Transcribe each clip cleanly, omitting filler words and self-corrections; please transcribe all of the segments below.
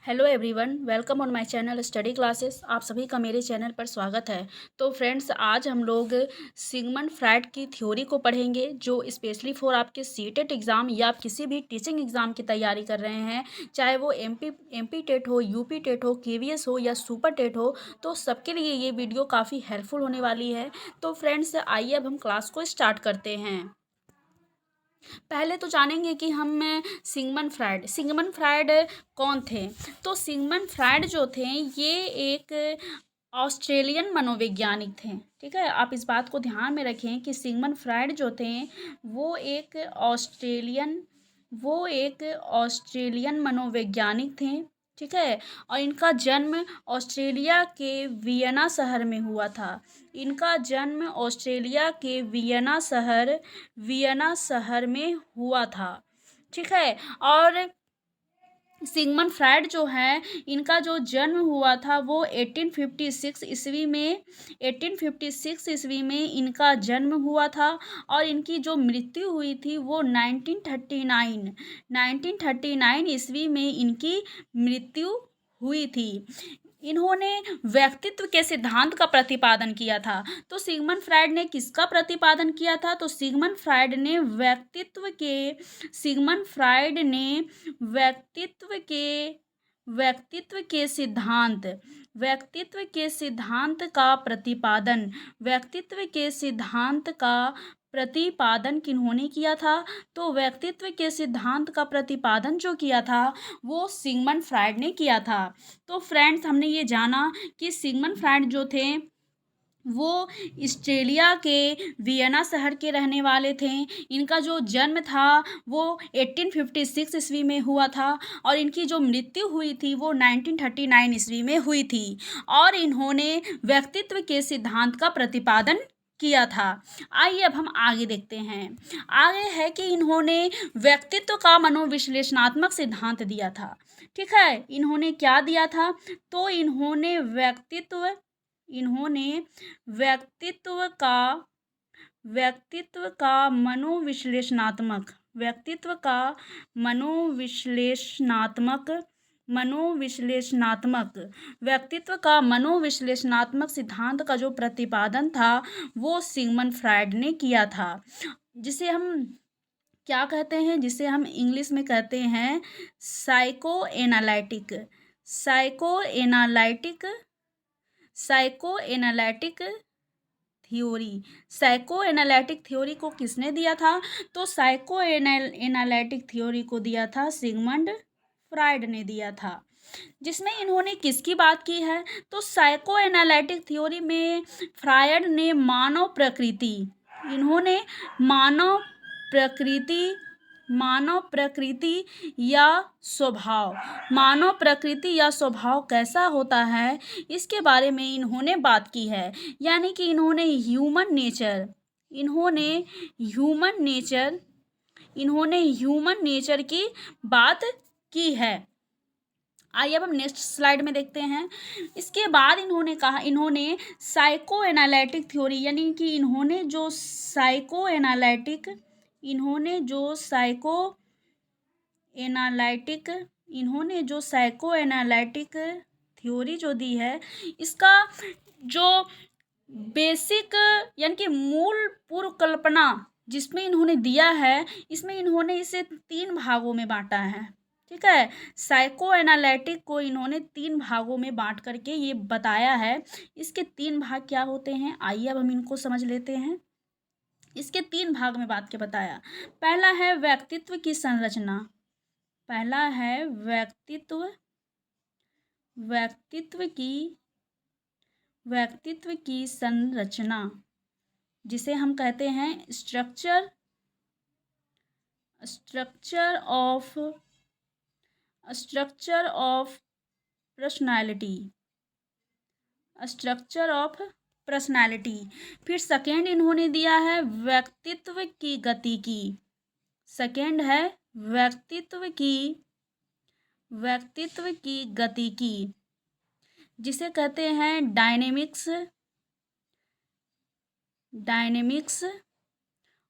Hello everyone, welcome on my channel study classes. आप सभी का मेरे चैनल पर स्वागत है। तो फ्रेंड्स, आज हम लोग सिगमंड फ्राइड की थ्योरी को पढ़ेंगे, जो स्पेशली फॉर आपके सीटेट एग्ज़ाम या आप किसी भी टीचिंग एग्ज़ाम की तैयारी कर रहे हैं, चाहे वो एमपी टेट हो, यूपी टेट हो, केवीएस हो या सुपर टेट हो, तो सबके लिए ये वीडियो काफ़ी हेल्पफुल होने वाली है। तो फ्रेंड्स, आइए अब हम क्लास को स्टार्ट करते हैं। पहले तो जानेंगे कि हम सिगमंड फ्राइड कौन थे। तो सिगमंड फ्राइड जो थे, ये एक ऑस्ट्रेलियन मनोवैज्ञानिक थे। ठीक है, आप इस बात को ध्यान में रखें कि सिगमंड फ्राइड जो थे वो एक ऑस्ट्रेलियन वो एक ऑस्ट्रेलियन मनोवैज्ञानिक थे। ठीक है, और इनका जन्म ऑस्ट्रेलिया के वियना शहर में हुआ था। इनका जन्म ऑस्ट्रेलिया के वियना शहर में हुआ था। ठीक है, और सिगमंड फ्राइड जो है, इनका जो जन्म हुआ था वो 1856 ईस्वी में इनका जन्म हुआ था। और इनकी जो मृत्यु हुई थी वो 1939 ईस्वी में इनकी मृत्यु हुई थी। इन्होंने व्यक्तित्व के सिद्धांत का प्रतिपादन किया था। तो सिगमंड फ्राइड ने किसका प्रतिपादन किया था? तो सिगमंड फ्राइड ने व्यक्तित्व के सिद्धांत का प्रतिपादन किन्होंने किया था? तो व्यक्तित्व के सिद्धांत का प्रतिपादन जो किया था वो सिगमंड फ्राइड ने किया था। तो फ्रेंड्स, हमने ये जाना कि सिगमंड फ्राइड जो थे वो ऑस्ट्रेलिया के वियना शहर के रहने वाले थे। इनका जो जन्म था वो 1856 ईस्वी में हुआ था, और इनकी जो मृत्यु हुई थी वो 1939 ईस्वी में हुई थी। और इन्होंने व्यक्तित्व के सिद्धांत का प्रतिपादन किया था। आइए अब हम आगे देखते हैं। आगे है कि इन्होंने व्यक्तित्व का मनोविश्लेषणात्मक सिद्धांत दिया था। ठीक है, इन्होंने क्या दिया था? तो इन्होंने व्यक्तित्व का मनोविश्लेषणात्मक सिद्धांत का जो प्रतिपादन था वो सिगमंड फ्राइड ने किया था, जिसे हम क्या कहते हैं? जिसे हम इंग्लिश में कहते हैं साइको एनालिटिक थ्योरी को किसने दिया था? तो एनालिटिक थ्योरी को दिया था सिगमंड फ्राइड ने दिया था। जिसमें इन्होंने किसकी बात की है? तो साइको एनालिटिक थ्योरी में फ्रायड ने मानव प्रकृति या स्वभाव कैसा होता है, इसके बारे में इन्होंने बात की है। यानी कि इन्होंने ह्यूमन नेचर की बात की है। आइए अब हम नेक्स्ट स्लाइड में देखते हैं। इसके बाद इन्होंने साइको एनालिटिक थ्योरी, यानी कि इन्होंने जो साइको एनालिटिक थ्योरी जो दी है, इसका जो बेसिक यानी कि मूल पूर्व कल्पना जिसमें इन्होंने दिया है, इसमें इन्होंने इसे 3 भागों में बांटा है। ठीक है, साइको एनालिटिक को इन्होंने 3 भागों में बांट करके ये बताया है। इसके 3 भाग क्या होते हैं, आइए अब हम इनको समझ लेते हैं। इसके 3 भाग में बात के बताया। पहला है व्यक्तित्व की संरचना। व्यक्तित्व की संरचना, जिसे हम कहते हैं स्ट्रक्चर ऑफ पर्सनालिटी। फिर सेकेंड इन्होंने दिया है व्यक्तित्व की गतिकी। जिसे कहते हैं डायनेमिक्स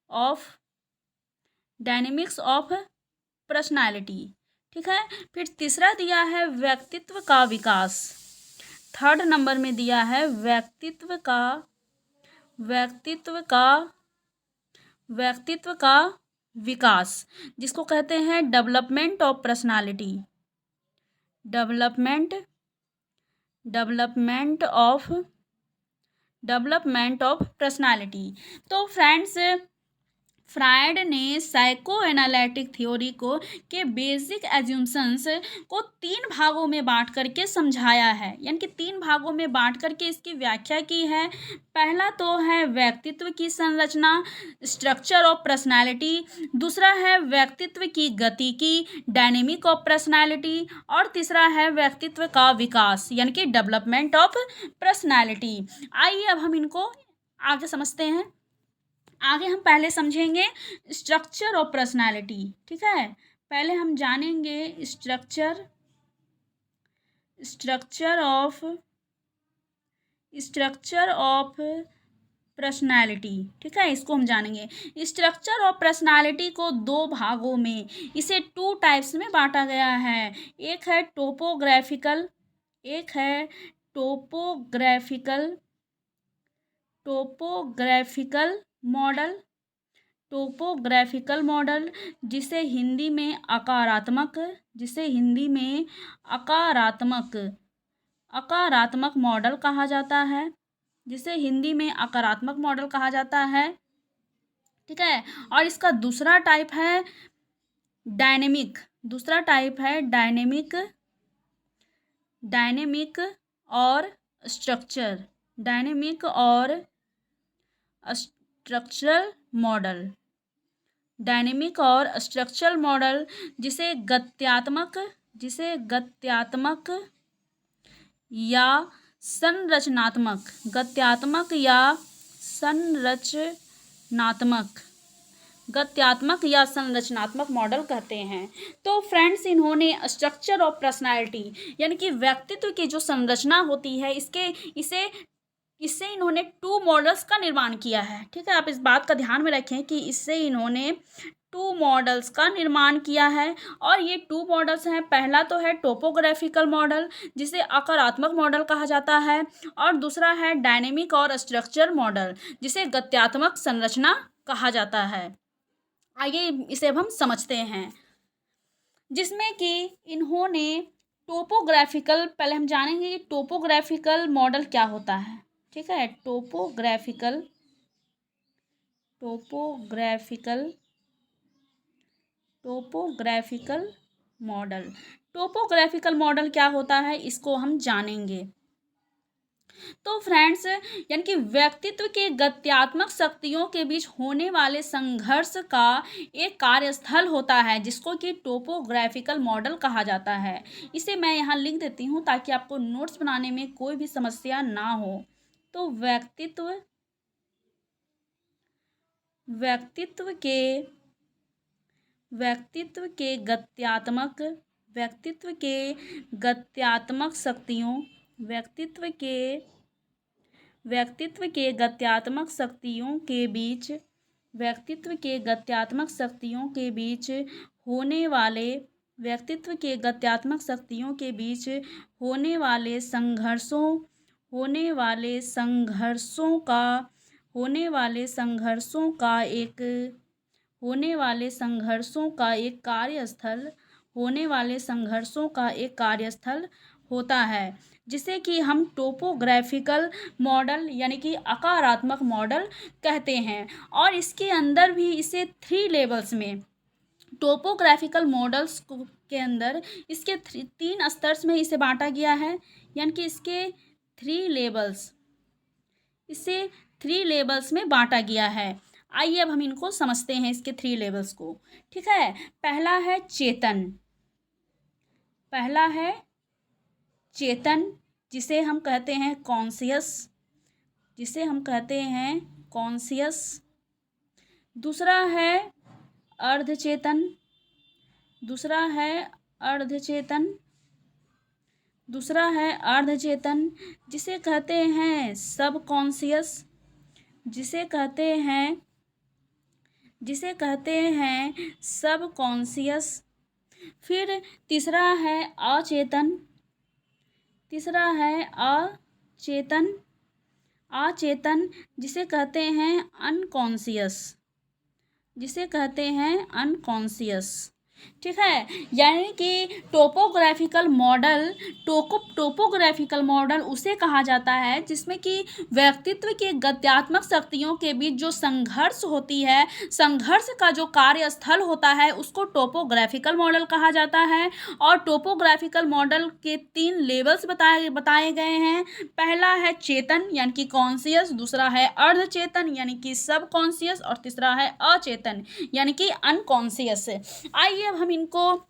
ऑफ पर्सनालिटी। ठीक है। फिर तीसरा दिया है व्यक्तित्व का विकास। थर्ड नंबर में दिया है व्यक्तित्व का विकास, जिसको कहते हैं development of personality. Development of personality. तो फ्रेंड्स, फ्रायड ने साइको एनालिटिक थ्योरी को के बेसिक एज्यूम्शंस को 3 भागों में बांट करके समझाया है, यानी कि 3 भागों में बांट करके इसकी व्याख्या की है। पहला तो है व्यक्तित्व की संरचना, स्ट्रक्चर ऑफ पर्सनालिटी। दूसरा है व्यक्तित्व की गतिकी, डायनेमिक ऑफ पर्सनालिटी। और तीसरा है व्यक्तित्व का विकास, यानी कि डेवलपमेंट ऑफ पर्सनालिटी। आइए अब हम इनको आगे समझते हैं। आगे हम पहले समझेंगे स्ट्रक्चर ऑफ पर्सनालिटी। ठीक है, पहले हम जानेंगे स्ट्रक्चर ऑफ पर्सनालिटी। ठीक है, इसको हम जानेंगे। स्ट्रक्चर ऑफ पर्सनालिटी को 2 भागों में, इसे 2 टाइप्स में बांटा गया है। एक है टोपोग्राफिकल मॉडल, जिसे हिंदी में अकारात्मक मॉडल कहा जाता है। ठीक है, और इसका दूसरा टाइप है डायनेमिक और स्ट्रक्चरल मॉडल, जिसे गत्यात्मक या संरचनात्मक मॉडल कहते हैं। तो फ्रेंड्स, इन्होंने स्ट्रक्चर ऑफ पर्सनालिटी, यानी कि व्यक्तित्व की जो संरचना होती है, इससे इन्होंने 2 मॉडल्स का निर्माण किया है। ठीक है, आप इस बात का ध्यान में रखें कि इससे इन्होंने 2 मॉडल्स का निर्माण किया है। और ये 2 मॉडल्स हैं। पहला तो है टोपोग्राफिकल मॉडल, जिसे आकारात्मक मॉडल कहा जाता है, और दूसरा है डायनेमिक और स्ट्रक्चर मॉडल, जिसे गत्यात्मक संरचना कहा जाता है। आइए इसे अब हम समझते हैं, जिसमें कि इन्होंने पहले हम जानेंगे कि टोपोग्राफिकल मॉडल क्या होता है। ठीक है, टोपोग्राफिकल मॉडल क्या होता है, इसको हम जानेंगे। तो फ्रेंड्स, यानी कि व्यक्तित्व के गत्यात्मक शक्तियों के बीच होने वाले संघर्ष का एक कार्यस्थल होता है, जिसको कि टोपोग्राफिकल मॉडल कहा जाता है। इसे मैं यहाँ लिख देती हूँ ताकि आपको नोट्स बनाने में कोई भी समस्या ना हो। तो व्यक्तित्व के गत्यात्मक शक्तियों के बीच होने वाले संघर्षों का एक कार्यस्थल होता है, जिसे कि हम टोपोग्राफिकल मॉडल, यानी कि आकारात्मक मॉडल कहते हैं। और इसके अंदर भी इसे 3 लेवल्स में, टोपोग्राफिकल मॉडल्स के अंदर इसके 3 स्तर में इसे बांटा गया है, यानी कि इसे 3 लेवल्स में बांटा गया है। आइए अब हम इनको समझते हैं, इसके 3 लेवल्स को। ठीक है, पहला है चेतन, जिसे हम कहते हैं कॉन्शियस। दूसरा है अर्धचेतन, जिसे कहते हैं सबकॉन्शियस। फिर तीसरा है अचेतन, तीसरा है अचेतन, अचेतन जिसे कहते हैं अनकॉन्शियस, जिसे कहते हैं अनकॉन्शियस। ठीक है, यानी कि टोपोग्राफिकल मॉडल, टोपोग्राफिकल मॉडल उसे कहा जाता है जिसमें कि व्यक्तित्व के गत्यात्मक शक्तियों के बीच जो संघर्ष होती है, संघर्ष का जो कार्यस्थल होता है उसको टोपोग्राफिकल मॉडल कहा जाता है। और टोपोग्राफिकल मॉडल के 3 लेवल्स बताए गए हैं। पहला है चेतन यानी कि कॉन्शियस, दूसरा है अर्धचेतन यानी कि सब कॉन्शियस, और तीसरा है अचेतन यानी कि अनकॉन्शियस। आइए अब हम इनको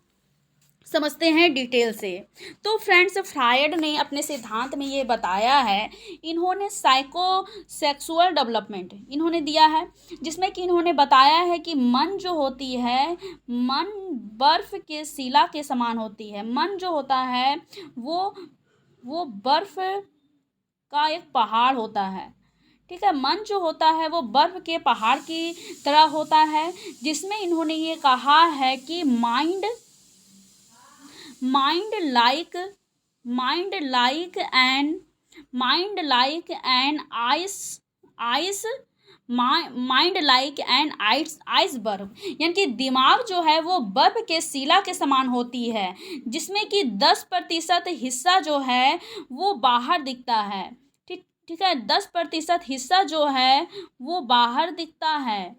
समझते हैं डिटेल से। तो फ्रेंड्स, फ्रायड ने अपने सिद्धांत में ये बताया है, इन्होंने साइकोसेक्सुअल डेवलपमेंट इन्होंने दिया है, जिसमें कि इन्होंने बताया है कि मन जो होती है, मन बर्फ के शिला के समान होती है। मन जो होता है वो बर्फ का एक पहाड़ होता है। ठीक है, मन जो होता है वो बर्फ के पहाड़ की तरह होता है, जिसमें इन्होंने ये कहा है कि माइंड लाइक एन आइसबर्ग, यानी कि दिमाग जो है वो बर्फ के शिला के समान होती है, जिसमें कि 10% हिस्सा जो है वो बाहर दिखता है। ठीक है, 10% हिस्सा जो है वो बाहर दिखता है,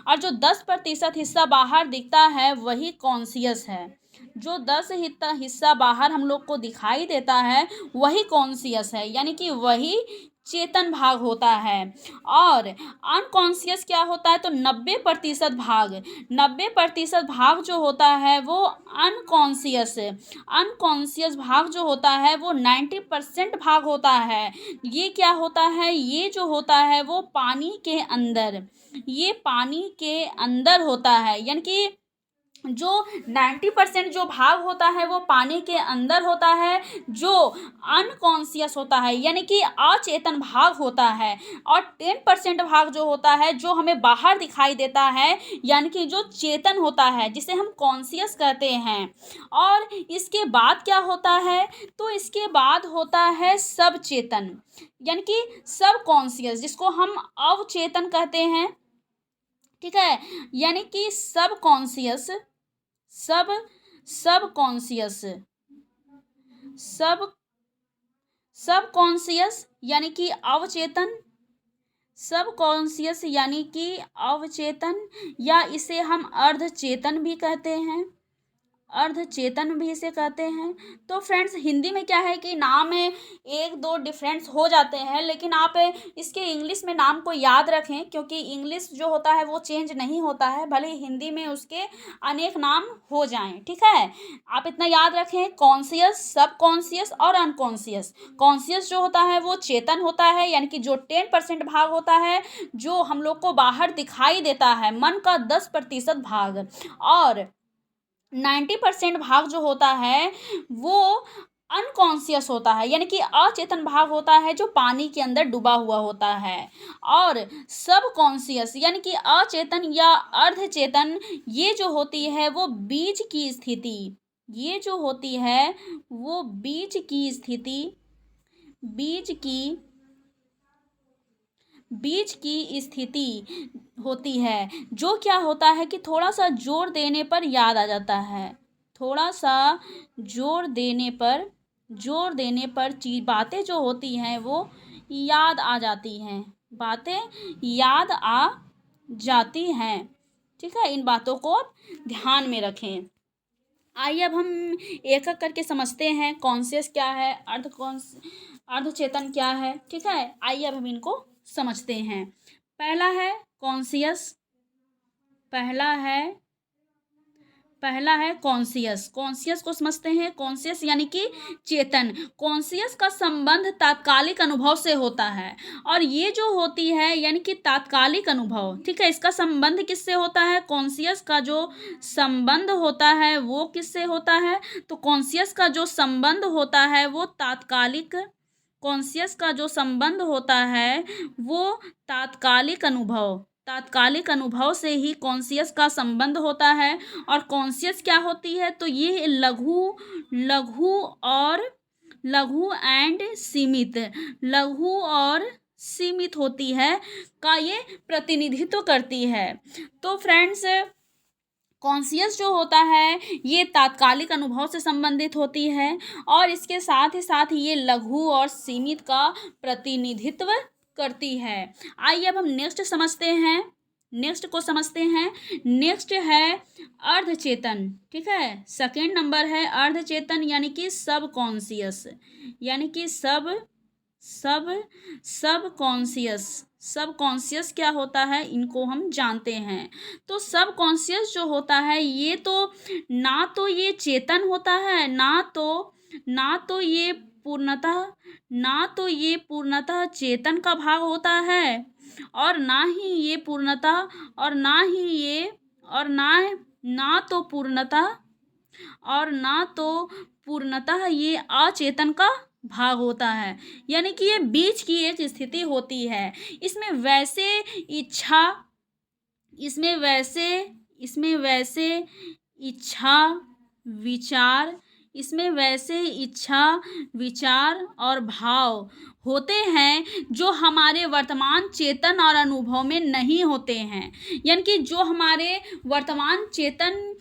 और जो 10% हिस्सा बाहर दिखता है वही कॉन्शियस है। जो 10 हिस्सा बाहर हम लोग को दिखाई देता है वही कॉन्शियस है, यानी कि वही चेतन भाग होता है। और अनकॉन्शियस क्या होता है, तो 90% भाग जो होता है वो अनकॉन्शियस भाग जो होता है वो 90% भाग होता है। ये क्या होता है, ये जो होता है वो पानी के अंदर होता है, यानी कि जो 90% जो भाग होता है वो पानी के अंदर होता है, जो अनकॉन्शियस होता है यानी कि अचेतन भाग होता है, और 10% भाग जो होता है जो हमें बाहर दिखाई देता है, यानी कि जो चेतन होता है, जिसे हम कॉन्शियस कहते हैं। और इसके बाद क्या होता है, तो इसके बाद होता है सब चेतन, यानी कि सब कॉन्शियस, जिसको हम अवचेतन कहते हैं। ठीक है, यानी कि सब कॉन्शियस सब कॉन्शियस यानी कि अवचेतन, सब कॉन्शियस यानी कि अवचेतन, या इसे हम अर्धचेतन भी कहते हैं, अर्धचेतन भी इसे कहते हैं। तो फ्रेंड्स, हिंदी में क्या है कि नाम में 1-2 डिफरेंस हो जाते हैं, लेकिन आप इसके इंग्लिश में नाम को याद रखें, क्योंकि इंग्लिश जो होता है वो चेंज नहीं होता है, भले हिंदी में उसके अनेक नाम हो जाएं। ठीक है, आप इतना याद रखें, कॉन्शियस, सब कॉन्शियस और अनकॉन्शियस। कॉन्शियस जो होता है वो चेतन होता है, यानी कि जो 10% भाग होता है जो हम लोग को बाहर दिखाई देता है, मन का 10% भाग, और 90% भाग जो होता है वो अनकॉन्शियस होता है, यानी कि अचेतन भाग होता है जो पानी के अंदर डूबा हुआ होता है। और सब कॉन्शियस यानी कि अचेतन या अर्धचेतन, ये जो होती है वो बीज की स्थिति, ये जो होती है वो बीज की स्थिति, बीज की स्थिति होती है, जो क्या होता है कि थोड़ा सा जोर देने पर याद आ जाता है, थोड़ा सा जोर देने पर चीज बातें जो होती हैं वो याद आ जाती हैं, बातें याद आ जाती हैं। ठीक है, इन बातों को आप ध्यान में रखें। आइए अब हम एक एक करके समझते हैं, कॉन्शियस क्या है, अर्धचेतन क्या है। ठीक है, आइए अब हम इनको समझते हैं। पहला है कॉन्शियस, पहला है कॉन्शियस को समझते हैं। कॉन्शियस यानी कि चेतन। कॉन्शियस का संबंध तात्कालिक अनुभव से होता है, और ये जो होती है यानी कि तात्कालिक अनुभव। ठीक है, इसका संबंध किससे होता है, कॉन्शियस का जो संबंध होता है वो किससे होता है, तो कॉन्शियस का जो संबंध होता है वो तात्कालिक, कॉन्शियस का जो संबंध होता है वो तात्कालिक अनुभव, तात्कालिक अनुभव से ही कॉन्शियस का संबंध होता है। और कॉन्शियस क्या होती है, तो ये लघु लघु और लघु एंड सीमित, लघु और सीमित होती है का ये प्रतिनिधित्व करती है। तो फ्रेंड्स, कॉन्शियस जो होता है ये तात्कालिक अनुभव से संबंधित होती है और इसके साथ ही साथ ये लघु और सीमित का प्रतिनिधित्व करती है। आइए अब हम नेक्स्ट समझते हैं, नेक्स्ट को समझते हैं। नेक्स्ट है अर्धचेतन। ठीक है, सेकेंड नंबर है अर्धचेतन यानी कि सब कॉन्शियस, यानी कि सब कॉन्शियस। सब कॉन्शियस क्या होता है, इनको हम जानते हैं। तो सब कॉन्शियस जो होता है ये तो ना तो ये चेतन होता है, ना तो ये पूर्णतः चेतन का भाग होता है और ना ही ये पूर्णतः और ना ही ये और ना तो पूर्णतः ये अचेतन का भाग होता है। यानी कि ये बीच की एक स्थिति होती है। इसमें वैसे इच्छा विचार और भाव होते हैं जो हमारे वर्तमान चेतन और अनुभव में नहीं होते हैं। यानी कि जो हमारे वर्तमान चेतन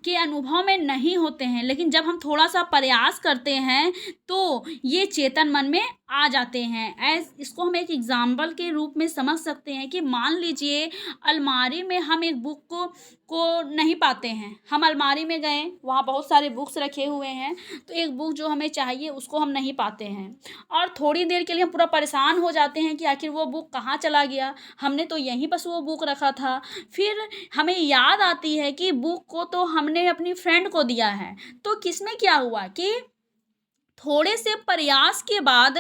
के अनुभव में नहीं होते हैं, लेकिन जब हम थोड़ा सा प्रयास करते हैं तो ये चेतन मन में आ जाते हैं। इसको हम एक एग्जाम्पल के रूप में समझ सकते हैं कि मान लीजिए अलमारी में हम एक बुक को नहीं पाते हैं। हम अलमारी में गए, वहाँ बहुत सारे बुक्स रखे हुए हैं, तो एक बुक जो हमें चाहिए उसको हम नहीं पाते हैं और थोड़ी देर के लिए हम पूरा परेशान हो जाते हैं कि आखिर वो बुक कहाँ चला गया, हमने तो यहीं बस वो बुक रखा था। फिर हमें याद आती है कि बुक को तो हमने अपनी फ्रेंड को दिया है। तो किसमें क्या हुआ कि थोड़े से प्रयास के बाद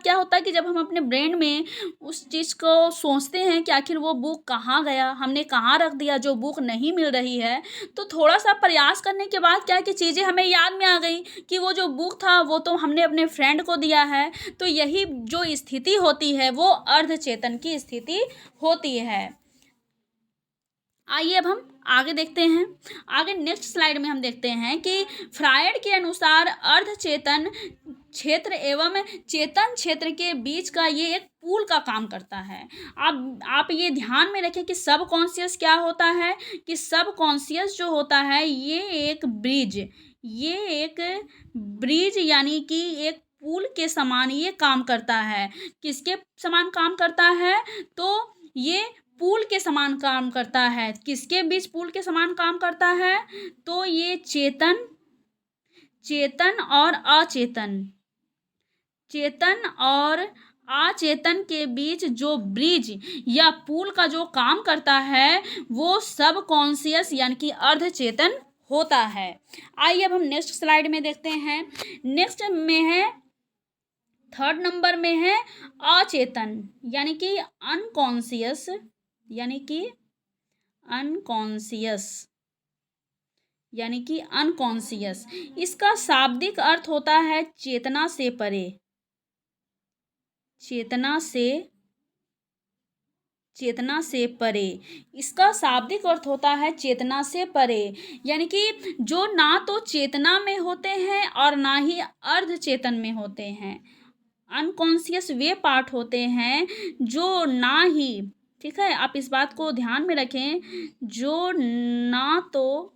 क्या होता है कि जब हम अपने ब्रेन में उस चीज़ को सोचते हैं कि आखिर वो बुक कहाँ गया, हमने कहाँ रख दिया, जो बुक नहीं मिल रही है, तो थोड़ा सा प्रयास करने के बाद क्या है कि चीज़ें हमें याद में आ गई कि वो जो बुक था वो तो हमने अपने फ्रेंड को दिया है। तो यही जो स्थिति होती है वो अर्धचेतन की स्थिति होती है। आइए अब हम आगे देखते हैं। आगे नेक्स्ट स्लाइड में हम देखते हैं कि फ्रायड के अनुसार अर्धचेतन क्षेत्र एवं चेतन क्षेत्र के बीच का ये एक पुल का काम करता है। आप ये ध्यान में रखें कि सब कॉन्शियस क्या होता है, कि सब कॉन्शियस जो होता है ये एक ब्रिज यानी कि एक पुल के समान ये काम करता है। किसके समान काम करता है, तो ये पुल के समान काम करता है। किसके बीच पुल के समान काम करता है, तो ये चेतन और अचेतन के बीच जो ब्रिज या पुल का जो काम करता है वो सब कॉन्शियस यानी कि अर्धचेतन होता है। आइए अब हम नेक्स्ट स्लाइड में देखते हैं। नेक्स्ट में है, थर्ड नंबर में है अचेतन यानी कि अनकॉन्शियस, इसका शाब्दिक अर्थ होता है चेतना से परे, इसका शाब्दिक अर्थ होता है चेतना से परे। यानी कि जो ना तो चेतना में होते हैं और ना ही अर्धचेतन में होते हैं। अनकॉन्शियस वे पार्ट होते हैं जो ना ही, ठीक है, आप इस बात को ध्यान में रखें, जो ना तो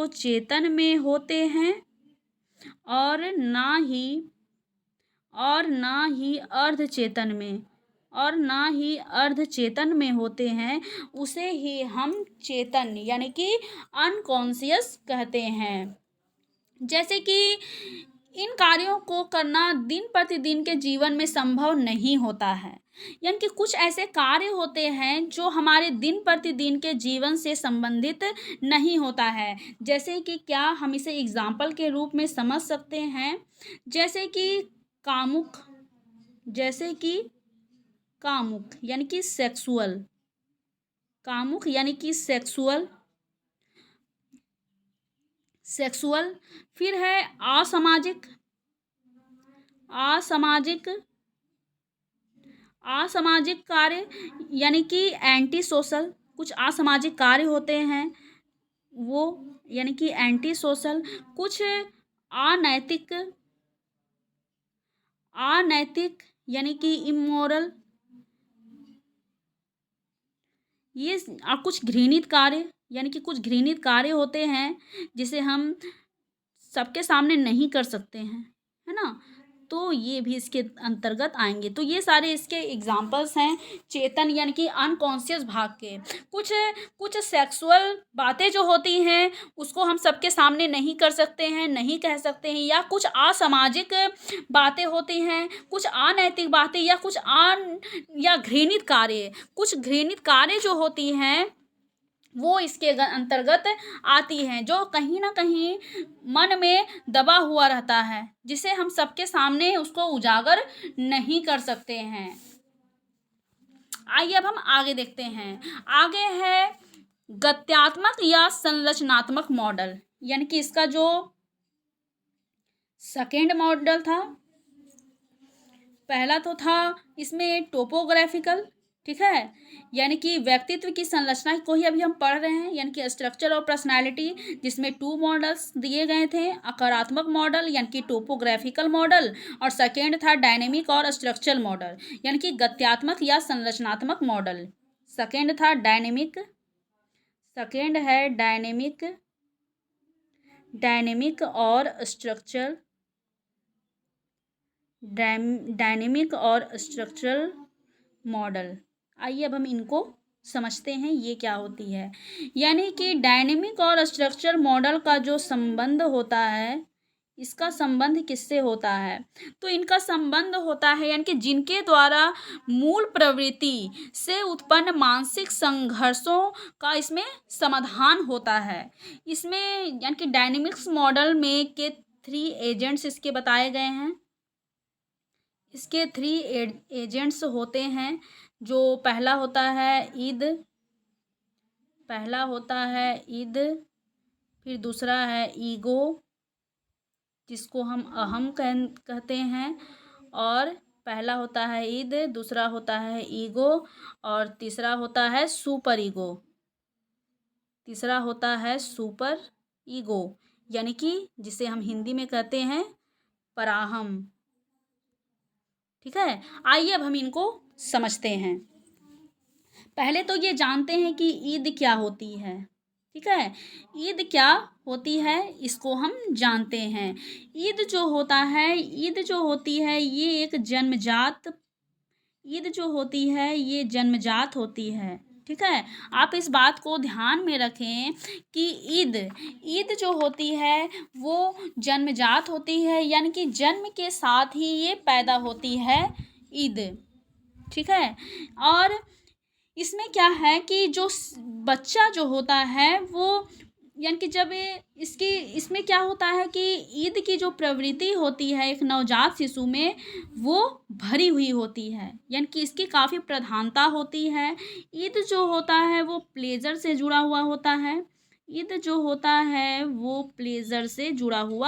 चेतन में होते हैं और ना ही अर्धचेतन में होते हैं, उसे ही हम चेतन यानी कि अनकॉन्शियस कहते हैं। जैसे कि इन कार्यों को करना दिन प्रतिदिन के जीवन में संभव नहीं होता है। यानी कि कुछ ऐसे कार्य होते हैं जो हमारे दिन प्रतिदिन के जीवन से संबंधित नहीं होता है। जैसे कि क्या हम इसे एग्जाम्पल के रूप में समझ सकते हैं, जैसे कि कामुक यानी कि सेक्सुअल, फिर है असामाजिक असामाजिक असामाजिक कार्य यानी कि एंटी सोशल, कुछ असामाजिक कार्य होते हैं वो यानी कि एंटी सोशल, कुछ अनैतिक अनैतिक यानी कि इमोरल, ये कुछ घृणित कार्य यानी कि कुछ घृणित कार्य होते हैं जिसे हम सबके सामने नहीं कर सकते हैं, है ना। तो ये भी इसके अंतर्गत आएंगे। तो ये सारे इसके एग्जाम्पल्स हैं चेतन यानी कि अनकॉन्शियस भाग के। कुछ कुछ सेक्सुअल बातें जो होती हैं उसको हम सबके सामने नहीं कर सकते हैं, नहीं कह सकते हैं, या कुछ असामाजिक बातें होती हैं, कुछ अनैतिक बातें, या कुछ या घृणित कार्य, कुछ घृणित कार्य जो होती हैं वो इसके अंतर्गत आती हैं, जो कहीं ना कहीं मन में दबा हुआ रहता है, जिसे हम सबके सामने उसको उजागर नहीं कर सकते हैं। आइए अब हम आगे देखते हैं। आगे है गत्यात्मक या संरचनात्मक मॉडल, यानी कि इसका जो सेकेंड मॉडल था, पहला तो था इसमें टोपोग्राफिकल, ठीक है, यानी कि व्यक्तित्व की संरचना को ही अभी हम पढ़ रहे हैं, यानी कि स्ट्रक्चर और पर्सनालिटी, जिसमें 2 मॉडल्स दिए गए थे, आकारात्मक मॉडल यानी कि टोपोग्राफिकल मॉडल, और सेकेंड था डायनेमिक और स्ट्रक्चरल मॉडल यानी कि गत्यात्मक या संरचनात्मक मॉडल। सेकेंड था डायनेमिक, सेकेंड है डायनेमिक और स्ट्रक्चरल, डायनेमिक और स्ट्रक्चरल मॉडल। आइए अब हम इनको समझते हैं ये क्या होती है। यानी कि डायनेमिक और स्ट्रक्चर मॉडल का जो संबंध होता है, इसका संबंध किससे होता है, तो इनका संबंध होता है यानी कि जिनके द्वारा मूल प्रवृत्ति से उत्पन्न मानसिक संघर्षों का इसमें समाधान होता है। इसमें यानी कि डायनेमिक्स मॉडल में के 3 एजेंट्स इसके बताए गए हैं। इसके 3 एजेंट्स होते हैं, जो पहला होता है ईद, फिर दूसरा है ईगो, जिसको हम अहम कहते हैं, और पहला होता है ईद, दूसरा होता है ईगो, और तीसरा होता है सुपर ईगो, यानी कि जिसे हम हिंदी में कहते हैं पराहम, ठीक है। आइए अब हम इनको समझते हैं। पहले तो ये जानते हैं कि ईद क्या होती है, ठीक है। ईद क्या होती है इसको हम जानते हैं। ईद जो होती है ये जन्मजात होती है, ठीक है। आप इस बात को ध्यान में रखें कि ईद जो होती है वो जन्मजात होती है, यानी कि जन्म के साथ ही ये पैदा होती है ईद, ठीक है। और इसमें क्या है कि जो बच्चा जो होता है वो यानी कि जब इसमें क्या होता है कि ईद की जो प्रवृत्ति होती है एक नवजात शिशु में, वो भरी हुई होती है, यानी कि इसकी काफ़ी प्रधानता होती है। ईद जो होता है वो प्लेजर से जुड़ा हुआ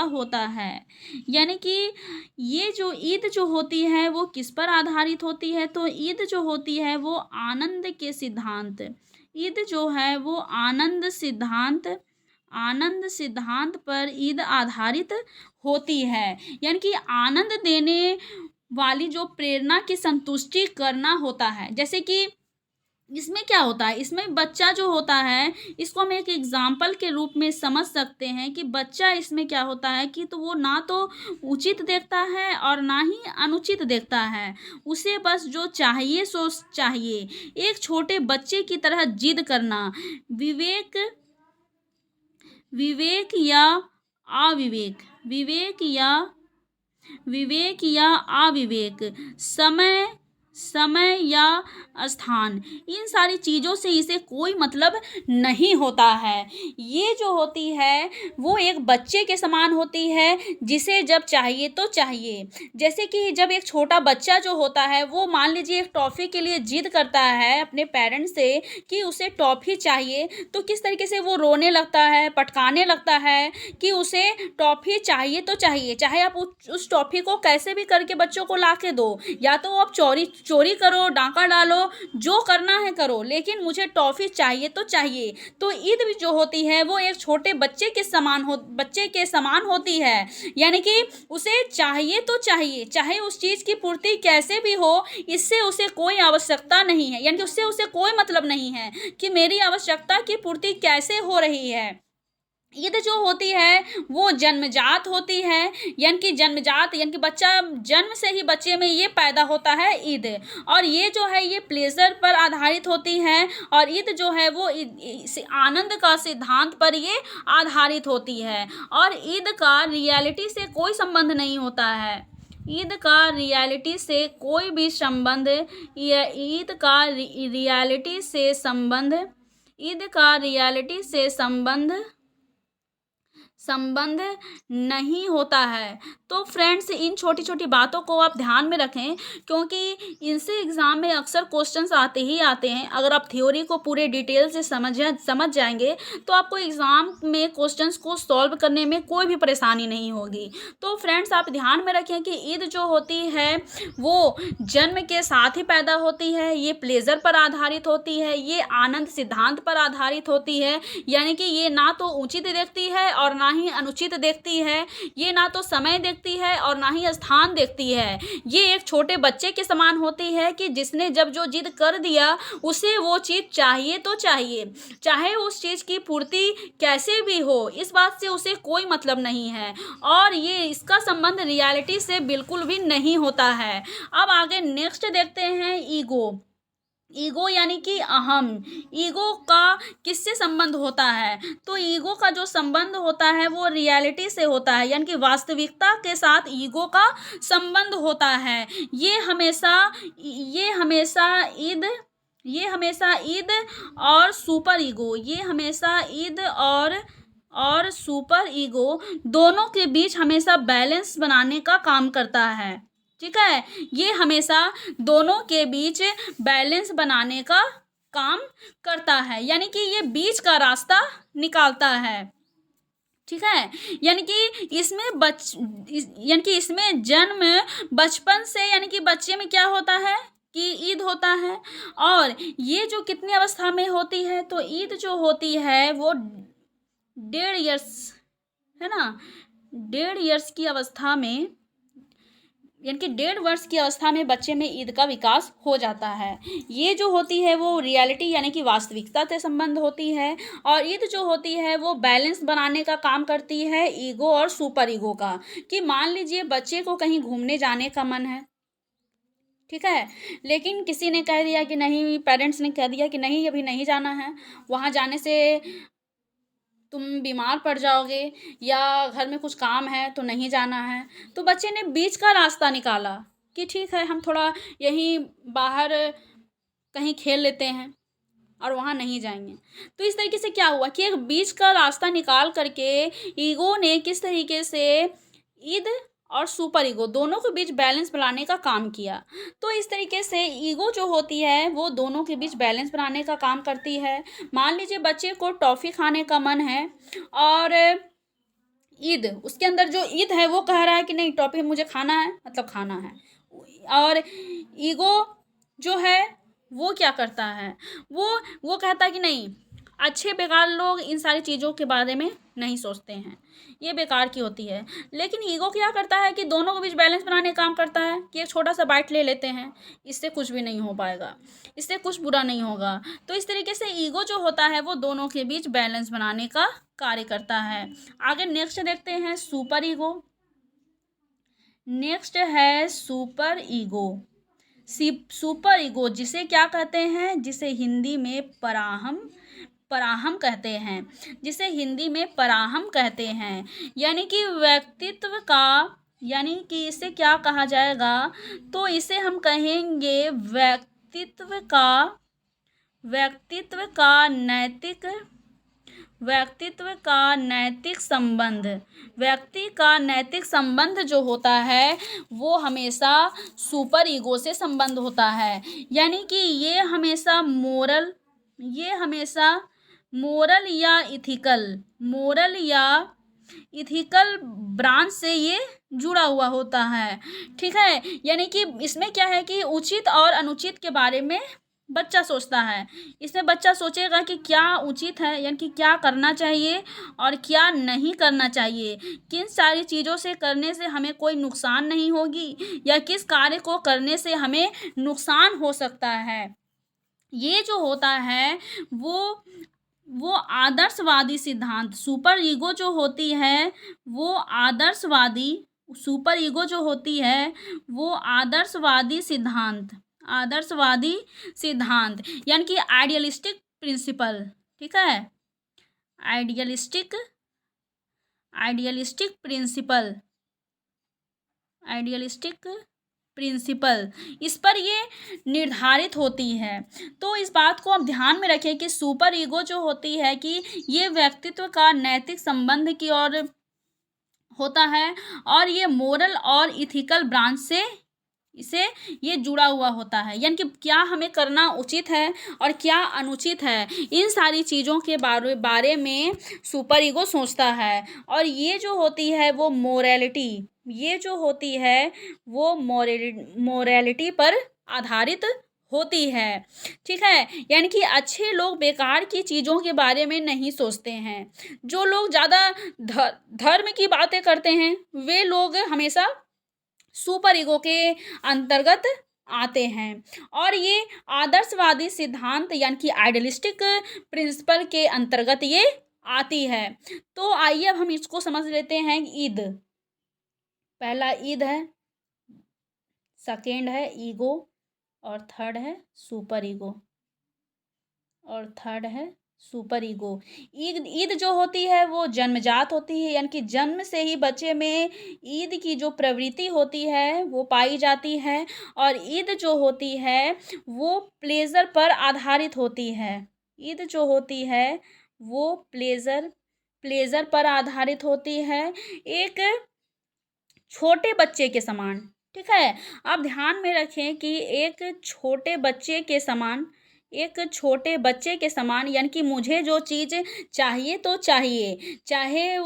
होता है, यानी कि ये जो ईद जो होती है वो किस पर आधारित होती है, तो ईद जो होती है वो आनंद के सिद्धांत, ईद जो है वो आनंद सिद्धांत पर ईद आधारित होती है, यानी कि आनंद देने वाली जो प्रेरणा की संतुष्टि करना होता है। जैसे कि इसमें क्या होता है, इसमें बच्चा जो होता है, इसको हम एक एग्जाम्पल के रूप में समझ सकते हैं कि बच्चा इसमें क्या होता है कि तो वो ना तो उचित देखता है और ना ही अनुचित देखता है, उसे बस जो चाहिए सो चाहिए। एक छोटे बच्चे की तरह जिद करना, विवेक या अविवेक, समय समय या स्थान, इन सारी चीज़ों से इसे कोई मतलब नहीं होता है। ये जो होती है वो एक बच्चे के समान होती है, जिसे जब चाहिए तो चाहिए। जैसे कि जब एक छोटा बच्चा जो होता है वो मान लीजिए एक टॉफ़ी के लिए ज़िद करता है अपने पेरेंट्स से कि उसे टॉफ़ी चाहिए, तो किस तरीके से वो रोने लगता है, पटकाने लगता है कि उसे टॉफ़ी चाहिए तो चाहिए। चाहे आप उस टॉफ़ी को कैसे भी करके बच्चों को ला के दो, या तो आप चोरी करो, डाका डालो, जो करना है करो, लेकिन मुझे टॉफ़ी चाहिए तो चाहिए। तो ईद भी जो होती है वो एक छोटे बच्चे के समान होती है, यानी कि उसे चाहिए तो चाहिए, चाहे उस चीज़ की पूर्ति कैसे भी हो, इससे उसे कोई आवश्यकता नहीं है, यानी कि उससे उसे कोई मतलब नहीं है कि मेरी आवश्यकता की पूर्ति कैसे हो रही है। ईद जो होती है वो जन्मजात होती है, यानी कि बच्चा जन्म से ही बच्चे में ये पैदा होता है ईद। और ये जो है ये प्लेजर पर आधारित होती है, और ईद जो है वो आनंद का सिद्धांत पर ये आधारित होती है। और ईद का रियलिटी से कोई संबंध नहीं होता है। ईद का रियलिटी से कोई भी संबंध या ईद का रियलिटी से संबंध नहीं होता है। तो फ्रेंड्स, इन छोटी छोटी बातों को आप ध्यान में रखें, क्योंकि इनसे एग्ज़ाम में अक्सर क्वेश्चंस आते ही आते हैं। अगर आप थ्योरी को पूरे डिटेल से समझ जाएंगे तो आपको एग्ज़ाम में क्वेश्चंस को सॉल्व करने में कोई भी परेशानी नहीं होगी। तो फ्रेंड्स, आप ध्यान में रखें कि ईद जो होती है वो जन्म के साथ ही पैदा होती है, ये प्लेजर पर आधारित होती है, ये आनंद सिद्धांत पर आधारित होती है, यानी कि ये ना तो उचित देखती है और ना ही अनुचित देखती है, ये ना तो समय देखती है और ना ही स्थान देखती है। ये एक छोटे बच्चे के समान होती है कि जिसने जब जो जिद कर दिया उसे वो चीज़ चाहिए तो चाहिए, चाहे उस चीज़ की पूर्ति कैसे भी हो, इस बात से उसे कोई मतलब नहीं है। और ये इसका संबंध रियलिटी से बिल्कुल भी नहीं होता है। अब आगे नेक्स्ट देखते हैं ईगो। ईगो यानी कि अहम। ईगो का किससे संबंध होता है? तो ईगो का जो संबंध होता है वो रियलिटी से होता है, यानी कि वास्तविकता के साथ ईगो का संबंध होता है। ये हमेशा ईद और सुपर ईगो, और सुपर ईगो दोनों के बीच हमेशा बैलेंस बनाने का काम करता है। ठीक है, ये हमेशा दोनों के बीच बैलेंस बनाने का काम करता है, यानी कि ये बीच का रास्ता निकालता है। ठीक है, यानी कि इसमें जन्म बचपन से, यानी कि बच्चे में क्या होता है कि ईद होता है। और ये जो कितनी अवस्था में होती है, तो ईद जो होती है वो 1.5 ईयर्स, है ना, 1.5 ईयर्स की अवस्था में, यानी कि 1.5 वर्ष की अवस्था में बच्चे में ईद का विकास हो जाता है। ये जो होती है वो रियलिटी यानी कि वास्तविकता से संबंध होती है। और ईद जो होती है वो बैलेंस बनाने का काम करती है ईगो और सुपर ईगो का। कि मान लीजिए बच्चे को कहीं घूमने जाने का मन है, ठीक है, लेकिन किसी ने कह दिया कि नहीं, पेरेंट्स ने कह दिया कि नहीं अभी नहीं जाना है, वहाँ जाने से तुम बीमार पड़ जाओगे, या घर में कुछ काम है तो नहीं जाना है। तो बच्चे ने बीच का रास्ता निकाला कि ठीक है, हम थोड़ा यहीं बाहर कहीं खेल लेते हैं और वहाँ नहीं जाएंगे। तो इस तरीके से क्या हुआ कि एक बीच का रास्ता निकाल करके ईगो ने किस तरीके से ईद और सुपर ईगो दोनों के बीच बैलेंस बनाने का काम किया। तो इस तरीके से ईगो जो होती है वो दोनों के बीच बैलेंस बनाने का काम करती है। मान लीजिए बच्चे को टॉफ़ी खाने का मन है, और ईद, उसके अंदर जो ईद है वो कह रहा है कि नहीं टॉफ़ी मुझे खाना है, मतलब खाना है। और ईगो जो है वो क्या करता है, वो कहता है कि नहीं, अच्छे बेकार लोग इन सारी चीज़ों के बारे में नहीं सोचते हैं, ये बेकार की होती है। लेकिन ईगो क्या करता है कि दोनों के बीच बैलेंस बनाने का काम करता है कि एक छोटा सा बाइट ले लेते हैं, इससे कुछ भी नहीं हो पाएगा, इससे कुछ बुरा नहीं होगा। तो इस तरीके से ईगो जो होता है वो दोनों के बीच बैलेंस बनाने का कार्य करता है। आगे नेक्स्ट देखते हैं सुपर ईगो। नेक्स्ट है सुपर ईगो। सुपर ईगो जिसे क्या कहते हैं, जिसे हिंदी में पराहम कहते हैं, यानी कि यानी कि इसे क्या कहा जाएगा, तो इसे हम कहेंगे व्यक्तित्व का नैतिक संबंध। व्यक्ति का नैतिक संबंध जो होता है वो हमेशा सुपर ईगो से संबंध होता है। यानी कि ये हमेशा मोरल या इथिकल ब्रांच से ये जुड़ा हुआ होता है। ठीक है, यानी कि इसमें क्या है कि उचित और अनुचित के बारे में बच्चा सोचता है। इसमें बच्चा सोचेगा कि क्या उचित है, यानी कि क्या करना चाहिए और क्या नहीं करना चाहिए, किन सारी चीज़ों से करने से हमें कोई नुकसान नहीं होगी या किस कार्य को करने से हमें नुकसान हो सकता है। ये जो होता है वो आदर्शवादी सिद्धांत, सुपर ईगो जो होती है वो आदर्शवादी सिद्धांत यानी कि आइडियलिस्टिक प्रिंसिपल। ठीक है, आइडियलिस्टिक प्रिंसिपल इस पर ये निर्धारित होती है। तो इस बात को आप ध्यान में रखें कि सुपर ईगो जो होती है कि ये व्यक्तित्व का नैतिक संबंध की ओर होता है और ये मोरल और इथिकल ब्रांच से ये जुड़ा हुआ होता है। यानी कि क्या हमें करना उचित है और क्या अनुचित है, इन सारी चीज़ों के बारे में सुपर ईगो सोचता है। और ये जो होती है वो मोरालिटी पर आधारित होती है। ठीक है, यानी कि अच्छे लोग बेकार की चीज़ों के बारे में नहीं सोचते हैं। जो लोग ज़्यादा धर्म की बातें करते हैं वे लोग हमेशा सुपर ईगो के अंतर्गत आते हैं और ये आदर्शवादी सिद्धांत यानी कि आइडियलिस्टिक प्रिंसिपल के अंतर्गत ये आती है। तो आइए अब हम इसको समझ लेते हैं। ईद, पहला ईद है, सेकेंड है ईगो और थर्ड है सुपर ईगो। ईद जो होती है वो जन्मजात होती है, यानी कि जन्म से ही बच्चे में ईद की जो प्रवृत्ति होती है वो पाई जाती है। और ईद जो होती है वो प्लेजर पर आधारित होती है। ईद जो होती है वो प्लेजर पर आधारित होती है, एक छोटे बच्चे के समान। ठीक है, आप ध्यान में रखें कि एक छोटे बच्चे के समान यानी कि मुझे जो चीज़ चाहिए तो चाहिए, चाहे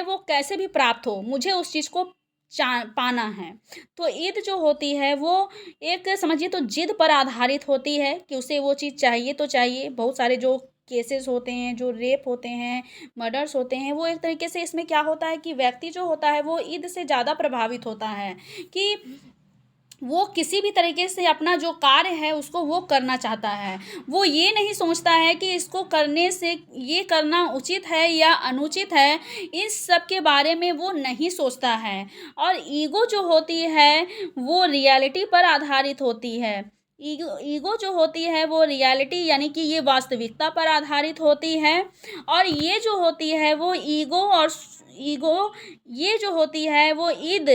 वो कैसे भी प्राप्त हो, मुझे उस चीज़ को पाना है। तो ईद जो होती है वो एक समझिए तो जिद पर आधारित होती है कि उसे वो चीज़ चाहिए तो चाहिए। बहुत सारे जो केसेस होते हैं, जो रेप होते हैं, मर्डर्स होते हैं, वो एक तरीके से इसमें क्या होता है कि व्यक्ति जो होता है वो ईद से ज़्यादा प्रभावित होता है कि वो किसी भी तरीके से अपना जो कार्य है उसको वो करना चाहता है। वो ये नहीं सोचता है कि इसको करने से ये करना उचित है या अनुचित है, इस सब के बारे में वो नहीं सोचता है। और ईगो जो होती है वो रियलिटी पर आधारित होती है। ईगो जो होती है वो रियलिटी यानी कि ये वास्तविकता पर आधारित होती है। और ये जो होती है वो ये जो होती है वो ईद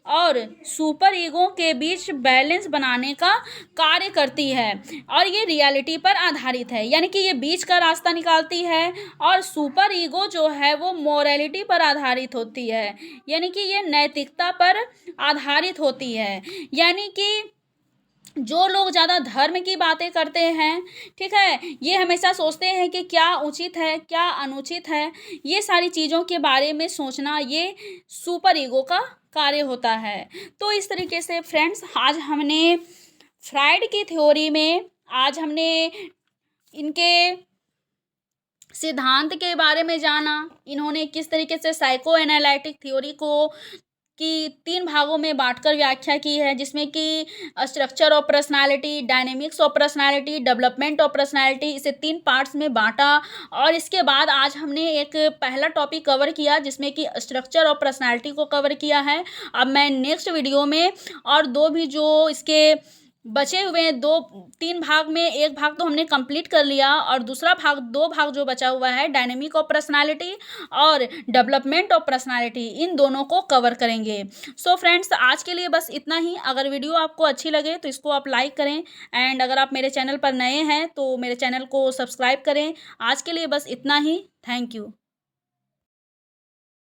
और सुपर ईगो के बीच बैलेंस बनाने का कार्य करती है और ये रियलिटी पर आधारित है, यानी कि ये बीच का रास्ता निकालती है। और सुपर ईगो जो है वो मोरालिटी पर आधारित होती है, यानी कि ये नैतिकता पर आधारित होती है। यानी कि जो लोग ज़्यादा धर्म की बातें करते हैं, ठीक है, ये हमेशा सोचते हैं कि क्या उचित है क्या अनुचित है, ये सारी चीज़ों के बारे में सोचना ये सुपर ईगो का कार्य होता है। तो इस तरीके से फ्रेंड्स आज हमने फ्राइड की थ्योरी में इनके सिद्धांत के बारे में जाना। इन्होंने किस तरीके से साइको एनालिटिक थ्योरी की 3 भागों में बांटकर व्याख्या की है, जिसमें कि structure of personality, dynamics of personality, development of personality, इसे 3 पार्ट्स में बांटा। और इसके बाद आज हमने एक पहला टॉपिक कवर किया जिसमें कि स्ट्रक्चर ऑफ पर्सनालिटी को कवर किया है। अब मैं नेक्स्ट वीडियो में और 2 भी जो इसके बचे हुए 2-3 भाग में एक भाग तो हमने कंप्लीट कर लिया और दूसरा भाग 2 भाग जो बचा हुआ है डायनेमिक ऑफ पर्सनालिटी और डेवलपमेंट ऑफ पर्सनालिटी, इन दोनों को कवर करेंगे। सो फ्रेंड्स, आज के लिए बस इतना ही। अगर वीडियो आपको अच्छी लगे तो इसको आप लाइक करें एंड अगर आप मेरे चैनल पर नए हैं तो मेरे चैनल को सब्सक्राइब करें। आज के लिए बस इतना ही। Thank you.